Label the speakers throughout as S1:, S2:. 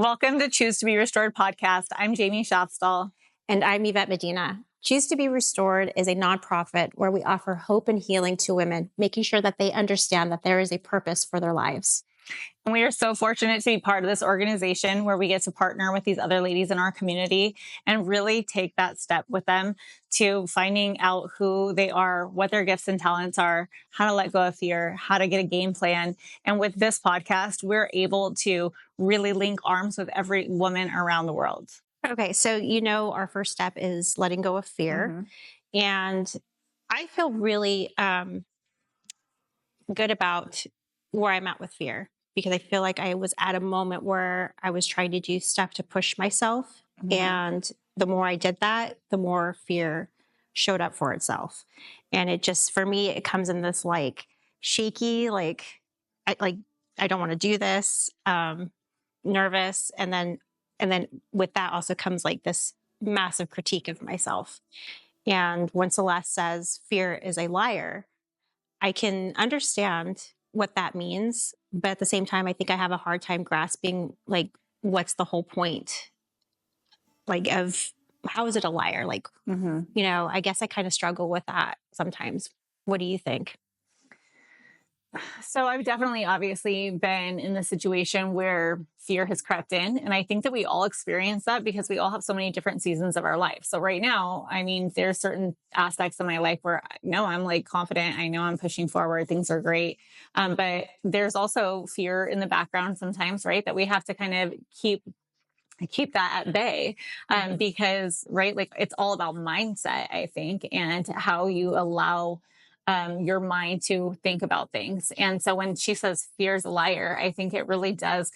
S1: Welcome to Choose to be Restored podcast. I'm Jamie Shafstall.
S2: And I'm Yvette Medina. Choose to be Restored is a nonprofit where we offer hope and healing to women, making sure that they understand that there is a purpose for their lives.
S1: And we are so fortunate to be part of this organization where we get to partner with these other ladies in our community and really take that step with them to finding out who they are, what their gifts and talents are, how to let go of fear, how to get a game plan. And with this podcast, we're able to really link arms with every woman around the world.
S2: Okay, so our first step is letting go of fear. Mm-hmm. And I feel really good about where I'm at with fear, because I feel like I was at a moment where I was trying to do stuff to push myself. Mm-hmm. And the more I did that, the more fear showed up for itself. And it just, for me, it comes in this shaky, I don't want to do this, nervous. And then with that also comes this massive critique of myself. And when Celeste says fear is a liar, I can understand what that means. But at the same time, I think I have a hard time grasping, what's the whole point? Of how is it a liar? I guess I kind of struggle with that sometimes. What do you think?
S1: So I've definitely obviously been in the situation where fear has crept in. And I think that we all experience that because we all have so many different seasons of our life. So right now, there's certain aspects of my life where I'm confident. I know I'm pushing forward. Things are great. But there's also fear in the background sometimes, right? That we have to kind of keep that at bay, because, right, it's all about mindset, I think, and how you allow your mind to think about things. And so when she says fear is a liar, I think it really does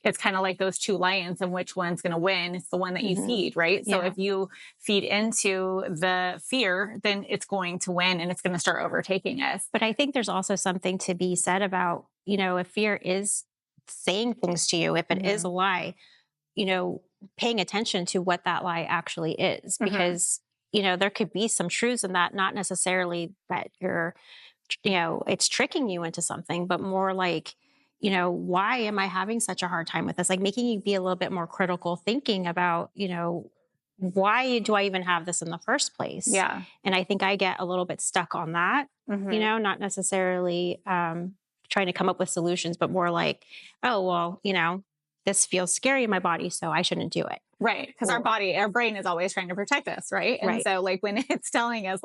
S1: it's kind of like those two lions, and which one's going to win? It's the one that you feed, right? Yeah. So if you feed into the fear, then it's going to win and it's going to start overtaking us.
S2: But I think there's also something to be said about, if fear is saying things to you, if it is a lie, paying attention to what that lie actually is, because there could be some truths in that, not necessarily that it's tricking you into something, but more why am I having such a hard time with this? Making you be a little bit more critical, thinking about, why do I even have this in the first place?
S1: Yeah.
S2: And I think I get a little bit stuck on that, not necessarily trying to come up with solutions, but more this feels scary in my body, so I shouldn't do it.
S1: Right. Because our brain is always trying to protect us. Right. And so when it's telling us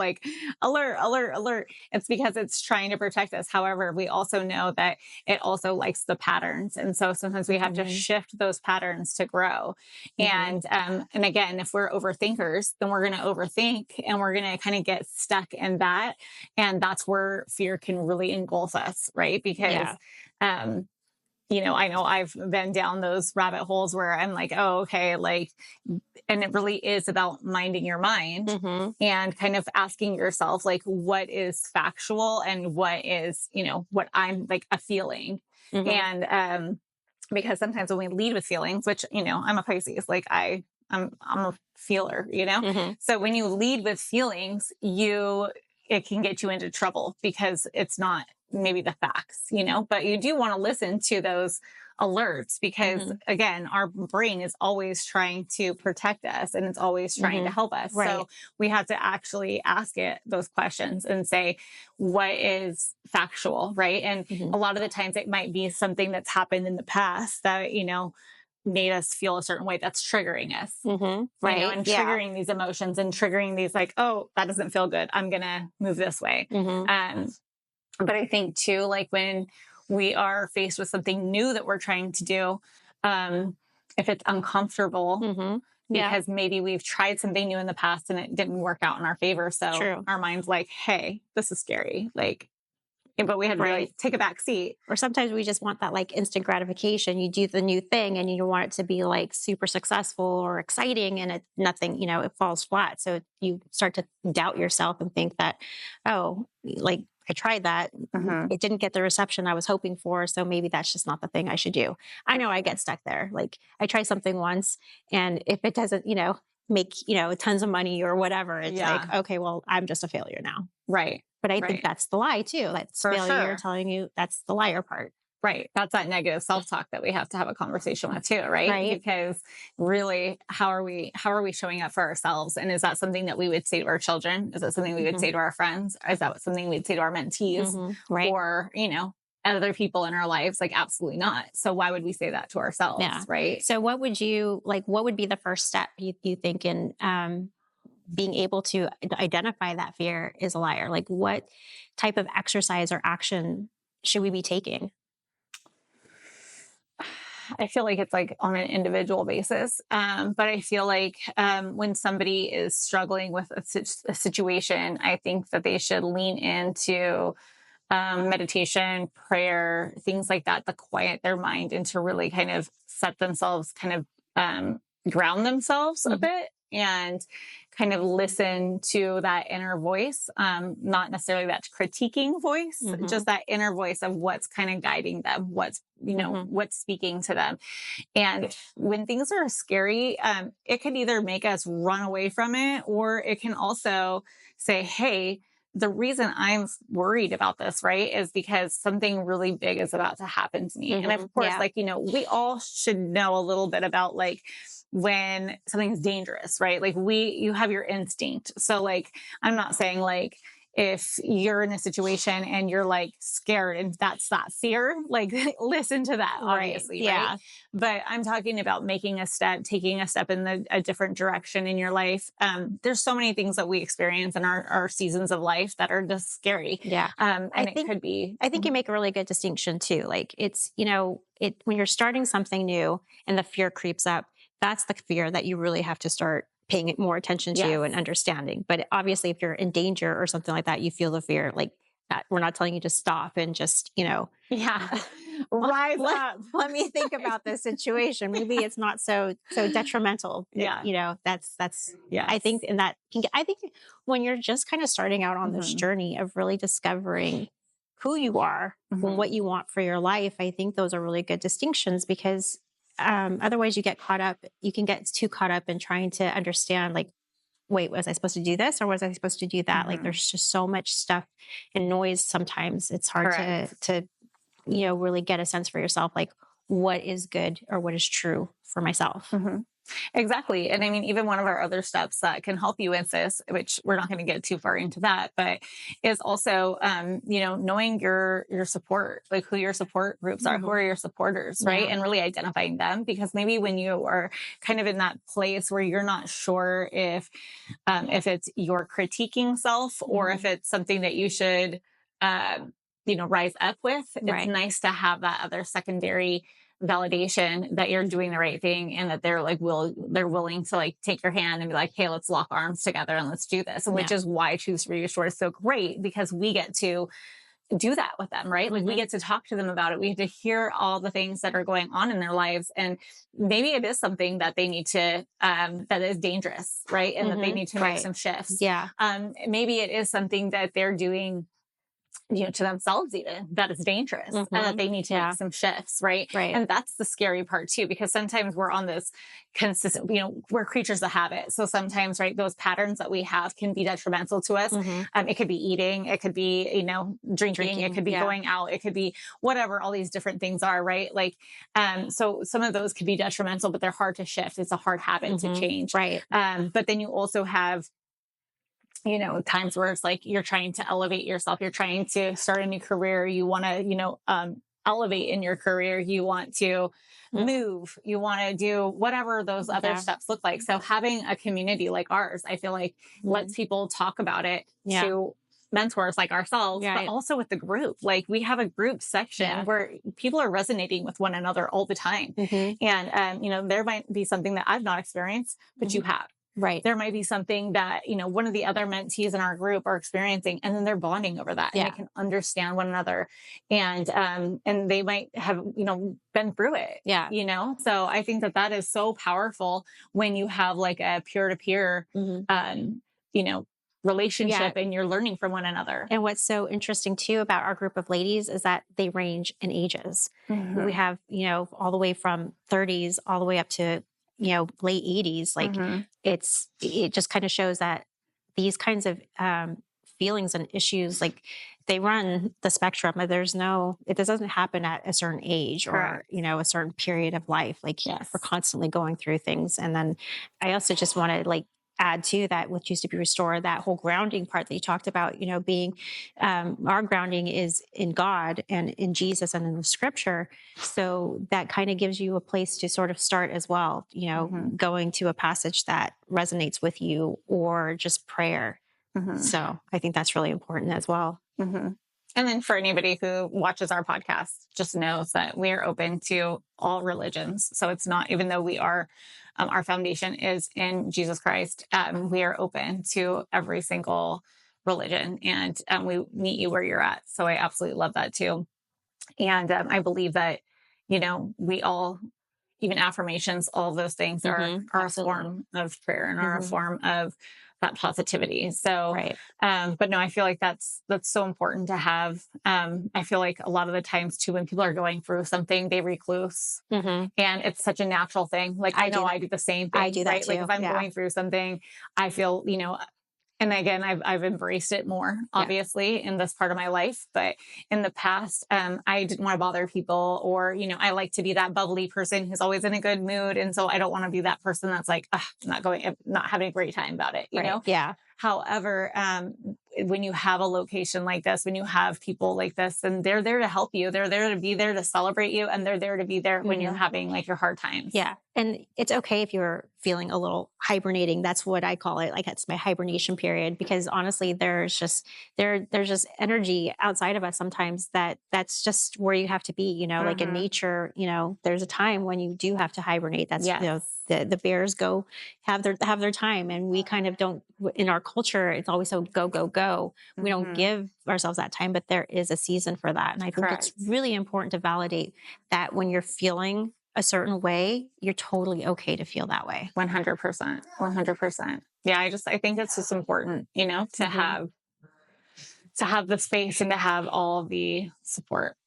S1: alert, alert, alert, it's because it's trying to protect us. However, we also know that it also likes the patterns. And so sometimes we have to shift those patterns to grow. And again, if we're overthinkers, then we're going to overthink and we're going to kind of get stuck in that. And that's where fear can really engulf us. Right. Because, I know I've been down those rabbit holes where I'm oh, okay. And it really is about minding your mind and kind of asking yourself, what is factual and what is, what I'm a feeling. And, because sometimes when we lead with feelings, which, I'm a Pisces, I'm a feeler, So when you lead with feelings, it can get you into trouble because it's not maybe the facts, but you do want to listen to those alerts because again, our brain is always trying to protect us and it's always trying to help us. Right. So we have to actually ask it those questions and say, what is factual? Right. And a lot of the times it might be something that's happened in the past that, made us feel a certain way that's triggering us, right? And triggering these emotions and triggering these oh, that doesn't feel good. I'm going to move this way. But I think too, when we are faced with something new that we're trying to do, if it's uncomfortable, because maybe we've tried something new in the past and it didn't work out in our favor. So our mind's hey, this is scary. But we had to really take a back seat.
S2: Or sometimes we just want that instant gratification. You do the new thing and you want it to be super successful or exciting, and nothing, it falls flat. So you start to doubt yourself and think that, oh, I tried that. It didn't get the reception I was hoping for. So maybe that's just not the thing I should do. I know I get stuck there. I try something once, and if it doesn't, make, tons of money or whatever, it's okay, well, I'm just a failure now.
S1: Right.
S2: But I think that's the lie too. That's failure telling you that's the liar part.
S1: Right. That's that negative self-talk that we have to have a conversation with too, right?
S2: Right.
S1: Because really, how are we showing up for ourselves? And is that something that we would say to our children? Is that something we would
S2: Mm-hmm.
S1: say to our friends? Is that something we'd say to our mentees
S2: Mm-hmm. Right.
S1: or, other people in our lives? Like, absolutely not. So why would we say that to ourselves?
S2: Yeah.
S1: Right.
S2: So what would be the first step you think in being able to identify that fear is a liar? Like what type of exercise or action should we be taking?
S1: I feel like it's like on an individual basis. But I feel like when somebody is struggling with a situation, I think that they should lean into meditation, prayer, things like that, to quiet their mind and to really kind of set themselves, kind of ground themselves a
S2: Mhm.
S1: bit and kind of listen to that inner voice, not necessarily that critiquing voice,
S2: Mhm.
S1: just that inner voice of what's kind of guiding them,
S2: Mhm.
S1: what's speaking to them. And when things are scary, it could either make us run away from it, or it can also say, hey, the reason I'm worried about this, right, is because something really big is about to happen to me. And
S2: Mhm.
S1: of course,
S2: Yeah.
S1: like, we all should know a little bit about like when something's dangerous, right? Like you have your instinct. So like, I'm not saying like, if you're in a situation and you're like scared and that's that fear, like listen to that,
S2: Right.
S1: obviously, right?
S2: Yeah.
S1: But I'm talking about making a step, taking a step in a different direction in your life. There's so many things that we experience in our seasons of life that are just scary.
S2: Yeah.
S1: And
S2: I
S1: it
S2: think
S1: could be,
S2: I think you make a really good distinction too. Like it's, when you're starting something new and the fear creeps up, that's the fear that you really have to start paying more attention to
S1: yes,
S2: and understanding. But obviously if you're in danger or something like that, you feel the fear like that. We're not telling you to stop and just,
S1: yeah,
S2: let,
S1: rise
S2: let,
S1: up.
S2: let me think about this situation. Maybe it's not so detrimental.
S1: Yeah.
S2: That's
S1: Yes.
S2: I think, and that can get, I think when you're just kind of starting out on this
S1: Mhm.
S2: journey of really discovering who you are and
S1: Mhm.
S2: what you want for your life, I think those are really good distinctions because otherwise you can get too caught up in trying to understand like, wait, was I supposed to do this or was I supposed to do that? Like
S1: Mhm.
S2: there's just so much stuff and noise. Sometimes it's hard
S1: Correct.
S2: to really get a sense for yourself, like what is good or what is true for myself.
S1: Mhm. Exactly. And I mean, even one of our other steps that can help you with this, which we're not going to get too far into that, but is also, knowing your support, like who your support groups are, who are your supporters, right?
S2: Yeah.
S1: And really identifying them, because maybe when you are kind of in that place where you're not sure if it's your critiquing self or if it's something that you should, rise up with, it's
S2: Right.
S1: nice to have that other secondary validation that you're doing the right thing and that they're willing to like take your hand and be like, hey, let's lock arms together and let's do this. And which
S2: Yeah.
S1: is why Choose Reassure is so great, because we get to do that with them, right? Like we
S2: Mhm.
S1: get to talk to them about it. We get to hear all the things that are going on in their lives. And maybe it is something that they need to, that is dangerous, right? And that they
S2: Mhm.
S1: need to make
S2: Right.
S1: some shifts.
S2: Yeah.
S1: Maybe it is something that they're doing, to themselves, even that is dangerous and that
S2: Mhm.
S1: they need to
S2: Yeah.
S1: make some shifts. Right.
S2: Right.
S1: And that's the scary part too, because sometimes we're on this consistent, we're creatures of habit. So sometimes, right, those patterns that we have can be detrimental to us.
S2: Mhm.
S1: It could be eating, it could be, drinking, it could be
S2: yeah.
S1: going out, it could be whatever all these different things are. Right. Like, so some of those could be detrimental, but they're hard to shift. It's a hard habit to
S2: Mhm.
S1: change.
S2: Right.
S1: But then you also have, times where it's like you're trying to elevate yourself, you're trying to start a new career, you want to, elevate in your career, you want to move, you want to do whatever those other
S2: Yeah.
S1: steps look like. So having a community like ours, I feel like lets people talk about it
S2: Yeah.
S1: to mentors like ourselves,
S2: Right.
S1: but also with the group. Like we have a group section
S2: Yeah.
S1: where people are resonating with one another all the time.
S2: Mhm.
S1: And, there might be something that I've not experienced, but you have.
S2: Right.
S1: There might be something that, one of the other mentees in our group are experiencing, and then they're bonding over that and
S2: Yeah.
S1: they can understand one another. And they might have, been through it.
S2: Yeah.
S1: So I think that is so powerful when you have like a peer to peer,
S2: Mhm.
S1: relationship and you're learning from one another.
S2: And what's so interesting too about our group of ladies is that they range in ages.
S1: Mhm.
S2: We have, all the way from 30s all the way up to, late 80s. Like
S1: Mhm.
S2: it just kind of shows that these kinds of feelings and issues, like they run the spectrum. It doesn't happen at a certain age or, a certain period of life. Like we're constantly going through things. And then I also just want to like add to that with Choose to Be Restored, that whole grounding part that you talked about, being, our grounding is in God and in Jesus and in the scripture. So that kind of gives you a place to sort of start as well, going to a passage that resonates with you or just prayer. So I think that's really important as well.
S1: And then for anybody who watches our podcast, just knows that we are open to all religions. So it's not, even though we are, our foundation is in Jesus Christ, we are open to every single religion, and we meet you where you're at. So I absolutely love that too. And I believe that, we all, even affirmations, all of those things are a form of prayer and are a form of that positivity. So, but no, I feel like that's so important to have. I feel like a lot of the times too, when people are going through something, they recluse, and it's such a natural thing. Like I know I do the same thing.
S2: I do that
S1: right?
S2: too.
S1: Like if I'm going through something, I feel, and again, I've embraced it more, obviously, in this part of my life. But in the past, I didn't want to bother people, or, I like to be that bubbly person who's always in a good mood. And so I don't want to be that person that's like, not having a great time about it, you know?
S2: Yeah.
S1: However, when you have a location like this, when you have people like this, and they're there to help you, they're there to be there to celebrate you, and they're there to be there when you're having like your hard times.
S2: Yeah. And it's okay if you're feeling a little hibernating. That's what I call it. Like that's my hibernation period, because honestly, there's just energy outside of us sometimes that's just where you have to be, like in nature, there's a time when you do have to hibernate. That's, the bears go have their time, and we kind of don't, in our culture, it's always so go, go, go. We don't give ourselves that time, but there is a season for that. And I think it's really important to validate that when you're feeling a certain way, you're totally okay to feel that way.
S1: 100%. 100%. Yeah. I think it's just important, to have the space and to have all the support.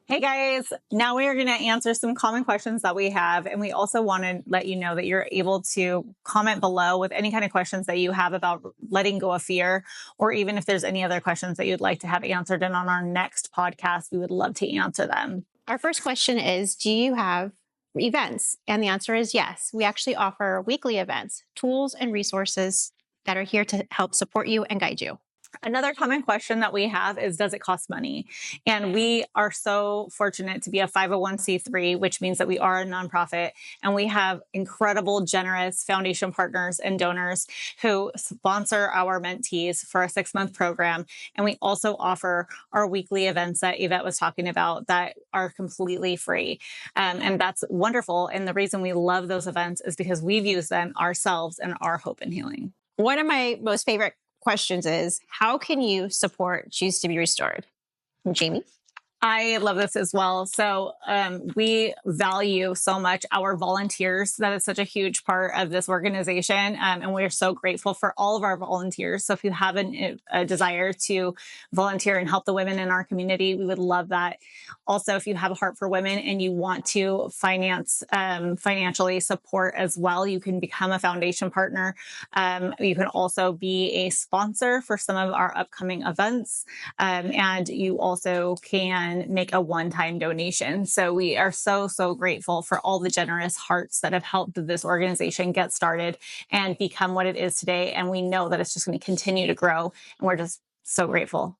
S1: Hey guys, now we are going to answer some common questions that we have. And we also want to let you know that you're able to comment below with any kind of questions that you have about letting go of fear, or even if there's any other questions that you'd like to have answered. And on our next podcast, we would love to answer them.
S2: Our first question is, do you have events? And the answer is yes. We actually offer weekly events, tools and resources that are here to help support you and guide you.
S1: Another common question that we have is, does it cost money? And we are so fortunate to be a 501c3, which means that we are a nonprofit, and we have incredible, generous foundation partners and donors who sponsor our mentees for a 6-month program. And we also offer our weekly events that Yvette was talking about that are completely free. And that's wonderful. And the reason we love those events is because we've used them ourselves in our hope and healing.
S2: One of my most favorite questions is, how can you support Choose to Be Restored? Jamie?
S1: I love this as well. So we value so much our volunteers. That is such a huge part of this organization. And we're so grateful for all of our volunteers. So if you have a desire to volunteer and help the women in our community, we would love that. Also, if you have a heart for women and you want to financially support as well, you can become a foundation partner. You can also be a sponsor for some of our upcoming events. And you also can make a one-time donation. So we are so, so grateful for all the generous hearts that have helped this organization get started and become what it is today. And we know that it's just going to continue to grow. And we're just so grateful.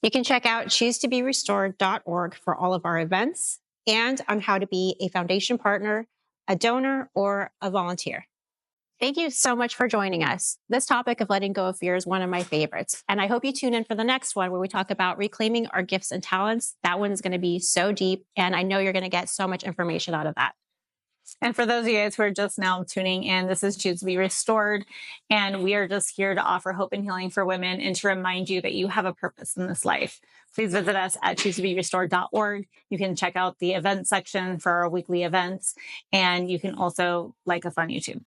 S2: You can check out choosetoberestored.org for all of our events and on how to be a foundation partner, a donor, or a volunteer. Thank you so much for joining us. This topic of letting go of fear is one of my favorites. And I hope you tune in for the next one where we talk about reclaiming our gifts and talents. That one's going to be so deep, and I know you're going to get so much information out of that.
S1: And for those of you guys who are just now tuning in, this is Choose to Be Restored. And we are just here to offer hope and healing for women and to remind you that you have a purpose in this life. Please visit us at choosetoberestored.org. You can check out the event section for our weekly events. And you can also like us on YouTube.